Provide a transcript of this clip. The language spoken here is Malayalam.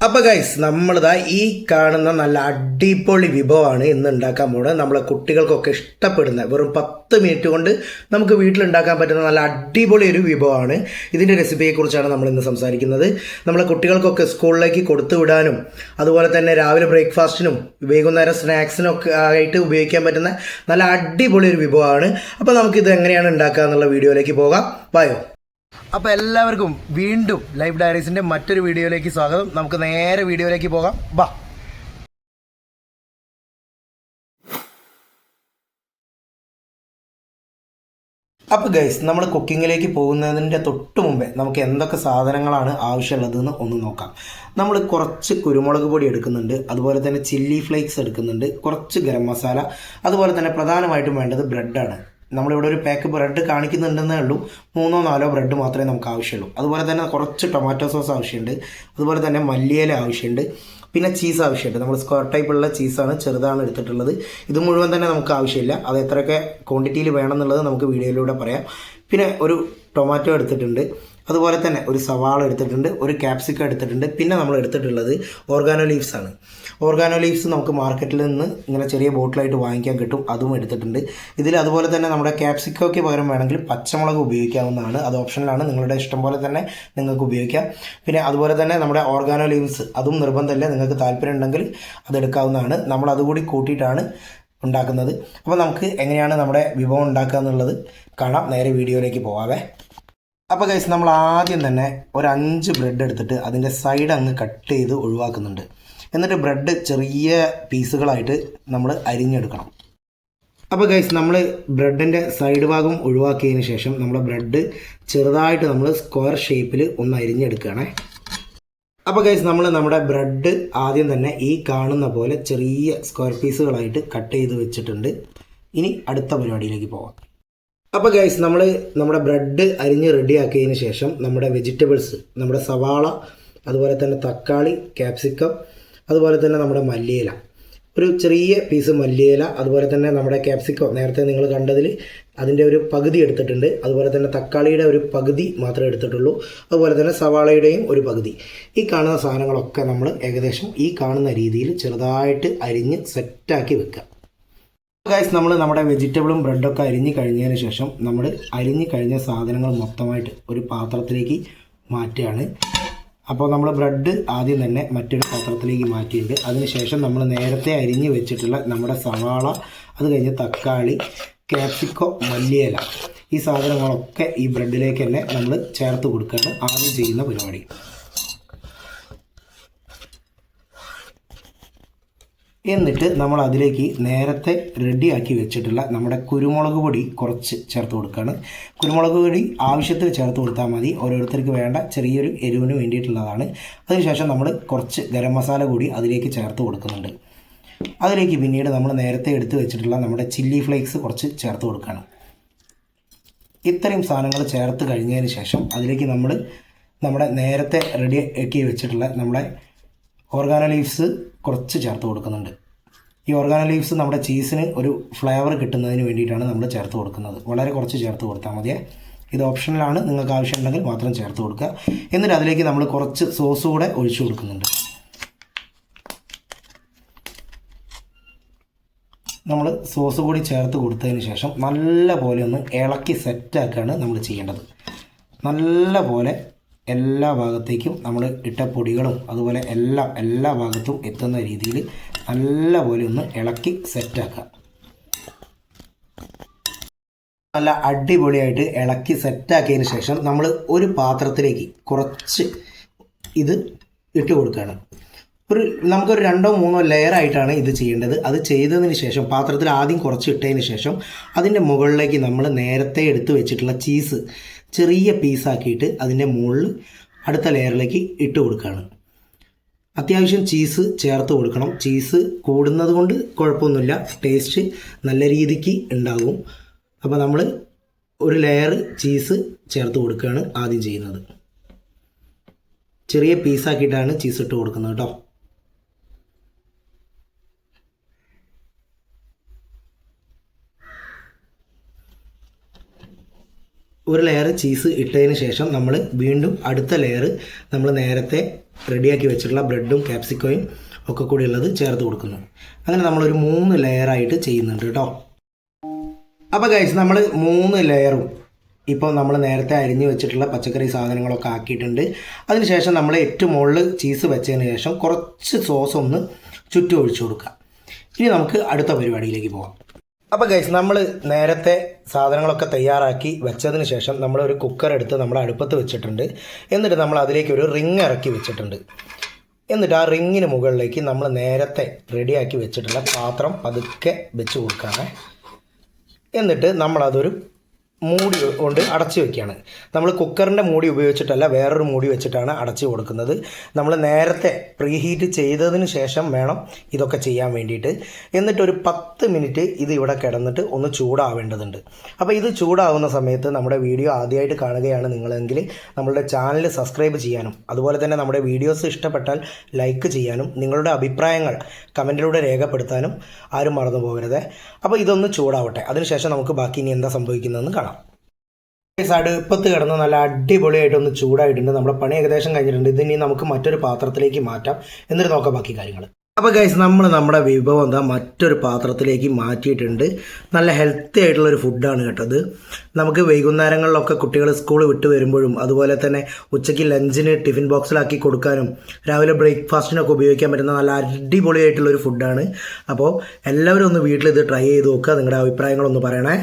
അപ്പോൾ ഗൈസ് നമ്മളിതാ ഈ കാണുന്ന നല്ല അടിപൊളി വിഭവമാണ് ഇന്ന് ഉണ്ടാക്കാൻ പോകുന്നത്. നമ്മളെ കുട്ടികൾക്കൊക്കെ ഇഷ്ടപ്പെടുന്ന വെറും 10 മിനിറ്റ് കൊണ്ട് നമുക്ക് വീട്ടിലുണ്ടാക്കാൻ പറ്റുന്ന നല്ല അടിപൊളി ഒരു വിഭവമാണ്. ഇതിൻ്റെ റെസിപ്പിയെക്കുറിച്ചാണ് നമ്മൾ ഇന്ന് സംസാരിക്കുന്നത്. നമ്മളെ കുട്ടികൾക്കൊക്കെ സ്കൂളിലേക്ക് കൊടുത്തു വിടാനും അതുപോലെ തന്നെ രാവിലെ ബ്രേക്ക്ഫാസ്റ്റിനും വൈകുന്നേരം സ്നാക്സിനും ഒക്കെ ആയിട്ട് ഉപയോഗിക്കാൻ പറ്റുന്ന നല്ല അടിപൊളി ഒരു വിഭവമാണ്. അപ്പോൾ നമുക്കിത് എങ്ങനെയാണ് ഉണ്ടാക്കുക എന്നുള്ള വീഡിയോയിലേക്ക് പോകാം. ബായോ. അപ്പോൾ എല്ലാവർക്കും വീണ്ടും ലൈഫ് ഡയറീസിൻ്റെ മറ്റൊരു വീഡിയോയിലേക്ക് സ്വാഗതം. നമുക്ക് നേരെ വീഡിയോയിലേക്ക് പോകാം. ബാ. അപ്പോൾ ഗൈസ്, നമ്മൾ കുക്കിങ്ങിലേക്ക് പോകുന്നതിൻ്റെ തൊട്ട് മുമ്പേ നമുക്ക് എന്തൊക്കെ സാധനങ്ങളാണ് ആവശ്യമുള്ളതെന്ന് ഒന്ന് നോക്കാം. നമ്മൾ കുറച്ച് കുരുമുളക് പൊടി എടുക്കുന്നുണ്ട്, അതുപോലെ തന്നെ ചില്ലി ഫ്ലേക്സ് എടുക്കുന്നുണ്ട്, കുറച്ച് ഗരം മസാല, അതുപോലെ തന്നെ പ്രധാനമായിട്ടും വേണ്ടത് ബ്രെഡാണ്. നമ്മളിവിടെ ഒരു പാക്ക് ബ്രെഡ് കാണിക്കുന്നുണ്ടെന്നേ ഉള്ളൂ. 3-4 ബ്രെഡ് മാത്രമേ നമുക്ക് ആവശ്യമുള്ളൂ. അതുപോലെ തന്നെ കുറച്ച് ടൊമാറ്റോ സോസ് ആവശ്യമുണ്ട്, അതുപോലെ തന്നെ മല്ലിയില ആവശ്യമുണ്ട്, പിന്നെ ചീസ് ആവശ്യമുണ്ട്. നമ്മൾ സ്ക്വയർ ടൈപ്പുള്ള ചീസാണ്, ചെറുതാണ് എടുത്തിട്ടുള്ളത്. ഇത് മുഴുവൻ തന്നെ നമുക്ക് ആവശ്യമില്ല. അത് എത്രയൊക്കെ ക്വാണ്ടിറ്റിയിൽ വേണമെന്നുള്ളത് നമുക്ക് വീഡിയോയിലൂടെ പറയാം. പിന്നെ ഒരു ടൊമാറ്റോ എടുത്തിട്ടുണ്ട്, അതുപോലെ തന്നെ ഒരു സവാള എടുത്തിട്ടുണ്ട്, ഒരു ക്യാപ്സിക്കം എടുത്തിട്ടുണ്ട്. പിന്നെ നമ്മൾ എടുത്തിട്ടുള്ളത് ഓർഗാനോ ലീവ്സ് ആണ്. ഓർഗാനോ ലീവ്സ് നമുക്ക് മാർക്കറ്റിൽ നിന്ന് ഇങ്ങനെ ചെറിയ ബോട്ടിലായിട്ട് വാങ്ങിക്കാൻ കിട്ടും, അതും എടുത്തിട്ടുണ്ട്. ഇതിൽ അതുപോലെ തന്നെ നമ്മുടെ ക്യാപ്സിക്കോയ്ക്ക് പകരം വേണമെങ്കിൽ പച്ചമുളക് ഉപയോഗിക്കാവുന്നതാണ്. അത് ഓപ്ഷനിലാണ്, നിങ്ങളുടെ ഇഷ്ടം പോലെ തന്നെ നിങ്ങൾക്ക് ഉപയോഗിക്കാം. പിന്നെ അതുപോലെ തന്നെ നമ്മുടെ ഓർഗാനോ ലീവ്സ് അതും നിർബന്ധമില്ല, നിങ്ങൾക്ക് താല്പര്യം ഉണ്ടെങ്കിൽ അതെടുക്കാവുന്നതാണ്. നമ്മൾ അതുകൂടി കൂട്ടിയിട്ടാണ് ഉണ്ടാക്കുന്നത്. അപ്പോൾ നമുക്ക് എങ്ങനെയാണ് നമ്മുടെ വിഭവം ഉണ്ടാക്കുക എന്നുള്ളത് കാണാം. നേരെ വീഡിയോയിലേക്ക് പോകാവേ. അപ്പോൾ ഗൈസ്, നമ്മൾ ആദ്യം തന്നെ ഒരു 5 ബ്രെഡ് എടുത്തിട്ട് അതിൻ്റെ സൈഡ് അങ്ങ് കട്ട് ചെയ്ത് ഒഴിവാക്കുന്നുണ്ട്. എന്നിട്ട് ബ്രെഡ് ചെറിയ പീസുകളായിട്ട് നമ്മൾ അരിഞ്ഞെടുക്കണം. അപ്പോൾ ഗൈസ്, നമ്മൾ ബ്രെഡിൻ്റെ സൈഡ് ഭാഗം ഒഴിവാക്കിയതിന് ശേഷം നമ്മൾ ബ്രെഡ് ചെറുതായിട്ട് നമ്മൾ സ്ക്വയർ ഷേപ്പിൽ ഒന്ന് അരിഞ്ഞെടുക്കുകയാണേ. അപ്പോൾ ഗൈസ്, നമ്മൾ നമ്മുടെ ബ്രെഡ് ആദ്യം തന്നെ ഈ കാണുന്ന പോലെ ചെറിയ സ്ക്വയർ പീസുകളായിട്ട് കട്ട് ചെയ്ത് വെച്ചിട്ടുണ്ട്. ഇനി അടുത്ത പരിപാടിയിലേക്ക് പോകാം. അപ്പോൾ ഗൈസ്, നമ്മൾ നമ്മുടെ ബ്രെഡ് അരിഞ്ഞ് റെഡിയാക്കിയതിന് ശേഷം നമ്മുടെ വെജിറ്റബിൾസ്, നമ്മുടെ സവാള, അതുപോലെ തന്നെ തക്കാളി, ക്യാപ്സിക്കം, അതുപോലെ തന്നെ നമ്മുടെ മല്ലിയില, ഒരു ചെറിയ പീസ് മല്ലിയില, അതുപോലെ തന്നെ നമ്മുടെ ക്യാപ്സിക്കം നേരത്തെ നിങ്ങൾ കണ്ടതിൽ അതിൻ്റെ ഒരു പകുതി എടുത്തിട്ടുണ്ട്. അതുപോലെ തന്നെ തക്കാളിയുടെ ഒരു പകുതി മാത്രമേ എടുത്തിട്ടുള്ളൂ. അതുപോലെ തന്നെ സവാളയുടെയും ഒരു പകുതി. ഈ കാണുന്ന സാധനങ്ങളൊക്കെ നമ്മൾ ഏകദേശം ഈ കാണുന്ന രീതിയിൽ ചെറുതായിട്ട് അരിഞ്ഞ് സെറ്റാക്കി വെക്കുക. ഗൈസ്, നമ്മൾ നമ്മുടെ വെജിറ്റബിളും ബ്രെഡൊക്കെ അരിഞ്ഞ് കഴിഞ്ഞതിന് ശേഷം നമ്മൾ അരിഞ്ഞ് കഴിഞ്ഞ സാധനങ്ങൾ മൊത്തമായിട്ട് ഒരു പാത്രത്തിലേക്ക് മാറ്റുകയാണ്. അപ്പോൾ നമ്മൾ ബ്രെഡ് ആദ്യം തന്നെ മറ്റൊരു പാത്രത്തിലേക്ക് മാറ്റിയിട്ടുണ്ട്. അതിനുശേഷം നമ്മൾ നേരത്തെ അരിഞ്ഞ് വെച്ചിട്ടുള്ള നമ്മുടെ സവാള, അത് കഴിഞ്ഞ് തക്കാളി, ക്യാപ്സിക്കോ, മല്ലിയില, ഈ സാധനങ്ങളൊക്കെ ഈ ബ്രെഡിലേക്ക് തന്നെ നമ്മൾ ചേർത്ത് കൊടുക്കുകയാണ് ആദ്യം ചെയ്യുന്ന പരിപാടി. എന്നിട്ട് നമ്മൾ അതിലേക്ക് നേരത്തെ റെഡിയാക്കി വെച്ചിട്ടുള്ള നമ്മുടെ കുരുമുളക് പൊടി കുറച്ച് ചേർത്ത് കൊടുക്കുകയാണ്. കുരുമുളക് പൊടി ആവശ്യത്തിന് ചേർത്ത് കൊടുത്താൽ മതി, ഓരോരുത്തർക്ക് വേണ്ട ചെറിയൊരു എരിവിന് വേണ്ടിയിട്ടുള്ളതാണ്. അതിനുശേഷം നമ്മൾ കുറച്ച് ഗരം മസാല കൂടി അതിലേക്ക് ചേർത്ത് കൊടുക്കുന്നുണ്ട്. അതിലേക്ക് പിന്നീട് നമ്മൾ നേരത്തെ എടുത്ത് വെച്ചിട്ടുള്ള നമ്മുടെ ചില്ലി ഫ്ലേക്സ് കുറച്ച് ചേർത്ത് കൊടുക്കുകയാണ്. ഇത്രയും സാധനങ്ങൾ ചേർത്ത് കഴിഞ്ഞതിന് ശേഷം അതിലേക്ക് നമ്മൾ നമ്മുടെ നേരത്തെ റെഡിയാക്കി വെച്ചിട്ടുള്ള നമ്മുടെ ഓർഗാനോ ലീവ്സ് കുറച്ച് ചേർത്ത് കൊടുക്കുന്നുണ്ട്. ഈ ഓർഗാനോ ലീവ്സ് നമ്മുടെ ചീസിന് ഒരു ഫ്ലേവർ കിട്ടുന്നതിന് വേണ്ടിയിട്ടാണ് നമ്മൾ ചേർത്ത് കൊടുക്കുന്നത്. വളരെ കുറച്ച് ചേർത്ത് കൊടുത്താൽ മതിയേ. ഇത് ഓപ്ഷനിലാണ്, നിങ്ങൾക്ക് ആവശ്യമുണ്ടെങ്കിൽ മാത്രം ചേർത്ത് കൊടുക്കുക. എന്നിട്ട് അതിലേക്ക് നമ്മൾ കുറച്ച് സോസ് കൂടെ ഒഴിച്ചു കൊടുക്കുന്നുണ്ട്. നമ്മൾ സോസ് കൂടി ചേർത്ത് കൊടുത്തതിന് ശേഷം നല്ല പോലെ ഒന്ന് ഇളക്കി സെറ്റാക്കുകയാണ് നമ്മൾ ചെയ്യേണ്ടത്. നല്ല പോലെ എല്ലാ ഭാഗത്തേക്കും നമ്മൾ ഇട്ട പൊടികളും അതുപോലെ എല്ലാ ഭാഗത്തും എത്തുന്ന രീതിയിൽ നല്ല പോലെ ഒന്ന് ഇളക്കി സെറ്റാക്കുക. നല്ല അടിപൊളിയായിട്ട് ഇളക്കി സെറ്റാക്കിയതിന് ശേഷം നമ്മൾ ഒരു പാത്രത്തിലേക്ക് കുറച്ച് ഇത് ഇട്ട് കൊടുക്കുകയാണ്. നമുക്കൊരു 2-3 ലെയറായിട്ടാണ് ഇത് ചെയ്യേണ്ടത്. അത് ചെയ്തതിന് ശേഷം പാത്രത്തിൽ ആദ്യം കുറച്ച് ഇട്ടതിന് ശേഷം അതിൻ്റെ മുകളിലേക്ക് നമ്മൾ നേരത്തെ എടുത്ത് വെച്ചിട്ടുള്ള ചീസ് ചെറിയ പീസാക്കിയിട്ട് അതിൻ്റെ മുകളിൽ അടുത്ത ലെയറിലേക്ക് ഇട്ട് കൊടുക്കുകയാണ്. അത്യാവശ്യം ചീസ് ചേർത്ത് കൊടുക്കണം. ചീസ് കൂടുന്നത് കൊണ്ട് കുഴപ്പമൊന്നുമില്ല, ടേസ്റ്റ് നല്ല രീതിക്ക് ഉണ്ടാകും. അപ്പോൾ നമ്മൾ ഒരു ലെയർ ചീസ് ചേർത്ത് കൊടുക്കുകയാണ് ആദ്യം ചെയ്യുന്നത്. ചെറിയ പീസാക്കിയിട്ടാണ് ചീസ് ഇട്ട് കൊടുക്കുന്നത് കേട്ടോ. ഒരു ലെയർ ചീസ് ഇട്ടതിന് ശേഷം നമ്മൾ വീണ്ടും അടുത്ത ലെയർ നമ്മൾ നേരത്തെ റെഡിയാക്കി വെച്ചിട്ടുള്ള ബ്രെഡും ക്യാപ്സിക്കോയും ഒക്കെ കൂടി ഉള്ളത് ചേർത്ത് കൊടുക്കുന്നു. അങ്ങനെ നമ്മളൊരു 3 ലെയറായിട്ട് ചെയ്യുന്നുണ്ട് കേട്ടോ. അപ്പോൾ ഗൈസ് നമ്മൾ 3 ലെയറും ഇപ്പോൾ നമ്മൾ നേരത്തെ അരിഞ്ഞ് വെച്ചിട്ടുള്ള പച്ചക്കറി സാധനങ്ങളൊക്കെ ആക്കിയിട്ടുണ്ട്. അതിനുശേഷം നമ്മൾ ഏറ്റവും മുകളിൽ ചീസ് വെച്ചതിന് ശേഷം കുറച്ച് സോസ് ഒന്ന് ചുറ്റും ഒഴിച്ചു കൊടുക്കുക. ഇനി നമുക്ക് അടുത്ത പരിപാടിയിലേക്ക് പോകാം. അപ്പോൾ ഗൈസ് നമ്മൾ നേരത്തെ സാധനങ്ങളൊക്കെ തയ്യാറാക്കി വെച്ചതിന് ശേഷം നമ്മളൊരു കുക്കർ എടുത്ത് നമ്മൾ അടുപ്പത്ത് വെച്ചിട്ടുണ്ട്. എന്നിട്ട് നമ്മൾ അതിലേക്ക് ഒരു റിങ് ഇറക്കി വെച്ചിട്ടുണ്ട്. എന്നിട്ട് ആ റിങ്ങിന് മുകളിലേക്ക് നമ്മൾ നേരത്തെ റെഡിയാക്കി വെച്ചിട്ടുള്ള പാത്രം പതുക്കെ വെച്ച് കൊടുക്കുകയാണ്. എന്നിട്ട് നമ്മളതൊരു മൂടി കൊണ്ട് അടച്ചു വയ്ക്കുകയാണ്. നമ്മൾ കുക്കറിൻ്റെ മൂടി ഉപയോഗിച്ചിട്ടല്ല, വേറൊരു മൂടി വെച്ചിട്ടാണ് അടച്ചു കൊടുക്കുന്നത്. നമ്മൾ നേരത്തെ പ്രീഹീറ്റ് ചെയ്തതിന് ശേഷം വേണം ഇതൊക്കെ ചെയ്യാൻ വേണ്ടിയിട്ട്. എന്നിട്ടൊരു 10 മിനിറ്റ് ഇത് ഇവിടെ കിടന്നിട്ട് ഒന്ന് ചൂടാവേണ്ടതുണ്ട്. അപ്പോൾ ഇത് ചൂടാവുന്ന സമയത്ത് നമ്മുടെ വീഡിയോ ആദ്യമായിട്ട് കാണുകയാണ് നിങ്ങളെങ്കിൽ നമ്മളുടെ ചാനൽ സബ്സ്ക്രൈബ് ചെയ്യാനും അതുപോലെ തന്നെ നമ്മുടെ വീഡിയോസ് ഇഷ്ടപ്പെട്ടാൽ ലൈക്ക് ചെയ്യാനും നിങ്ങളുടെ അഭിപ്രായങ്ങൾ കമൻറ്റിലൂടെ രേഖപ്പെടുത്താനും ആരും മറന്നു പോകരുത്. അപ്പോൾ ഇതൊന്ന് ചൂടാവട്ടെ. അതിനുശേഷം നമുക്ക് ബാക്കി ഇനി എന്താ സംഭവിക്കുന്നതെന്ന് കാണാം. അടുപ്പത്ത് കിടന്ന് നല്ല അടിപൊളിയായിട്ടൊന്ന് ചൂടായിട്ടുണ്ട്. നമ്മുടെ പണി ഏകദേശം കഴിഞ്ഞിട്ടുണ്ട്. ഇതിനി നമുക്ക് മറ്റൊരു പാത്രത്തിലേക്ക് മാറ്റാം. എന്നിട്ട് നോക്കാം ബാക്കി കാര്യങ്ങൾ. അപ്പോൾ ഗൈസ് നമ്മൾ നമ്മുടെ വിഭവം എന്താ മറ്റൊരു പാത്രത്തിലേക്ക് മാറ്റിയിട്ടുണ്ട്. നല്ല ഹെൽത്തി ആയിട്ടുള്ളൊരു ഫുഡാണ് കേട്ടത്. നമുക്ക് വൈകുന്നേരങ്ങളിലൊക്കെ കുട്ടികൾ സ്കൂൾ വിട്ട് വരുമ്പോഴും അതുപോലെ തന്നെ ഉച്ചയ്ക്ക് ലഞ്ചിന് ടിഫിൻ ബോക്സിലാക്കി കൊടുക്കാനും രാവിലെ ബ്രേക്ക്ഫാസ്റ്റിനൊക്കെ ഉപയോഗിക്കാൻ പറ്റുന്ന നല്ല അടിപൊളിയായിട്ടുള്ളൊരു ഫുഡാണ്. അപ്പോൾ എല്ലാവരും ഒന്ന് വീട്ടിൽ ഇത് ട്രൈ ചെയ്ത് നോക്കുക. നിങ്ങളുടെ അഭിപ്രായങ്ങളൊന്ന് പറയണേ.